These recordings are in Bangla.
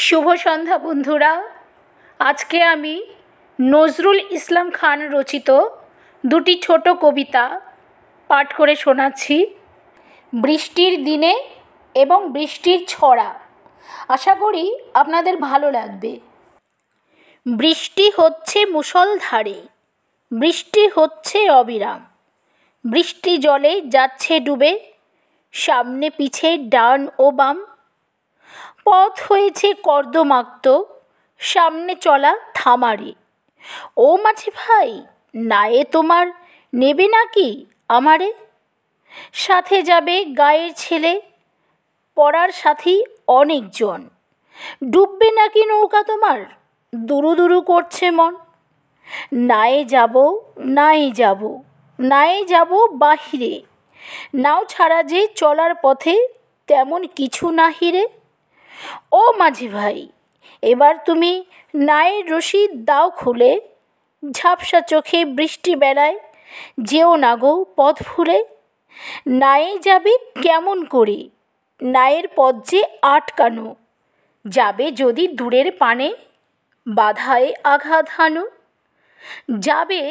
শুভ সন্ধ্যা বন্ধুরা। আজকে আমি নজরুল ইসলাম খান রচিত দুটি ছোট কবিতা পাঠ করে শোনাচ্ছি। বৃষ্টির দিনে এবং বৃষ্টির ছড়া। আশা করি আপনাদের ভালো লাগবে। বৃষ্টি হচ্ছে মুষলধারে, বৃষ্টি হচ্ছে অবিরাম, বৃষ্টি জলে যাচ্ছে ডুবে, সামনে পিছে ডান ও বাম। পথ হয়েছে কর্দমাক্ত, সামনে চলা থামারে। ও মাঝি ভাই, নায়ে তোমার নেবে নাকি আমারে? সাথে যাবে গায়ের ছেলে, পড়ার সাথী অনেকজন। ডুববে নাকি নৌকা তোমার, দুরু দুরু করছে মন। নায়ে যাব, নায়ে যাব, নায়ে যাব বাহিরে, নাও ছাড়া যে চলার পথে তেমন কিছু নাহিরে। ও মাঝি ভাই, এবার তুমি নায়ের রশি দাও খুলে, ঝাপসা চোখে বৃষ্টি বেলায় যেও না গো পথ ভুলে। নায়ে যাবে কেমন করে, নায়ের পথ যে আটকানো, যাবে যদি দূরের পানে, বাধায় আঘাত হানো। যাবে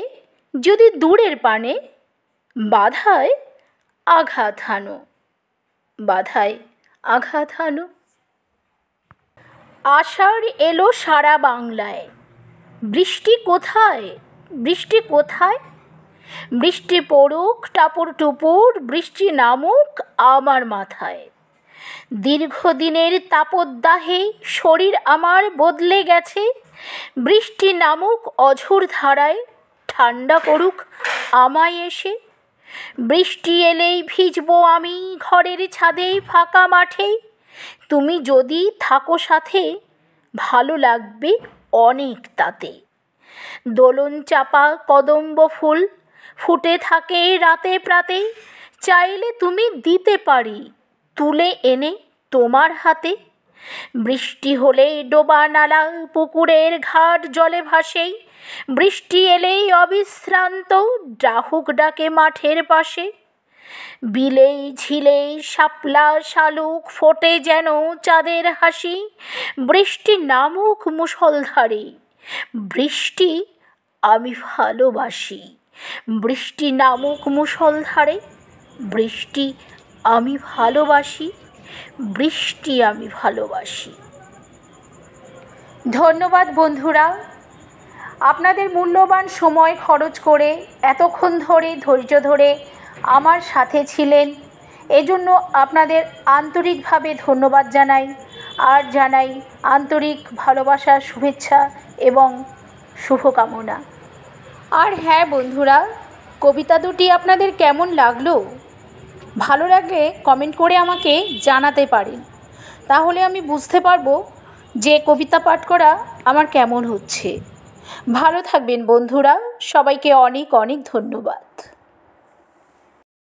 যদি দূরের পানে, বাধায় আঘাত হানো, বাধায় আঘাত হানো। আষাঢ় এলো সারা বাংলায়, বৃষ্টি কোথায়, বৃষ্টি কোথায়? বৃষ্টি পড়ুক টাপুর টুপুর, বৃষ্টি নামুক আমার মাথায়। দীর্ঘদিনের তাপদাহে শরীর আমার বদলে গেছে, বৃষ্টি নামুক অঝোর ধারায়, ঠান্ডা করুক আমায় এসে। বৃষ্টি এলেই ভিজবো আমি ঘরের ছাদে ফাঁকা মাঠে, তুমি যদি থাকো সাথে ভালো লাগবে অনেক তাতে। দোলন চাপা কদম্ব ফুল ফুটে থাকে রাতে প্রাতে, চাইলে তুমি দিতে পারি তুলে এনে তোমার হাতে। বৃষ্টি হলে ডোবা নালা পুকুরের ঘাট জলে ভাসে, বৃষ্টি এলেই অবিশ্রান্ত ডাহুক ডাকে মাঠের পাশে। বিলেই ঝিলেই শাপলা শালুক ফোটে যেন চাঁদের হাসি, বৃষ্টি নামুক মুষলধারে, বৃষ্টি আমি ভালোবাসি। বৃষ্টি নামুক মুষলধারে, বৃষ্টি আমি ভালোবাসি, বৃষ্টি আমি ভালোবাসি। ধন্যবাদ বন্ধুরা, আপনাদের মূল্যবান সময় খরচ করে এতক্ষণ ধরে ধৈর্য ধরে আমার সাথে ছিলেন, এজন্য আপনাদের আন্তরিকভাবে ধন্যবাদ জানাই। আর জানাই আন্তরিক ভালোবাসা, শুভেচ্ছা এবং শুভকামনা। আর হ্যাঁ বন্ধুরা, কবিতা দুটি আপনাদের কেমন লাগলো? ভালো লাগলে কমেন্ট করে আমাকে জানাতে পারেন, তাহলে আমি বুঝতে পারবো যে কবিতা পাঠ করা আমার কেমন হচ্ছে। ভালো থাকবেন বন্ধুরা, সবাইকে অনেক অনেক ধন্যবাদ।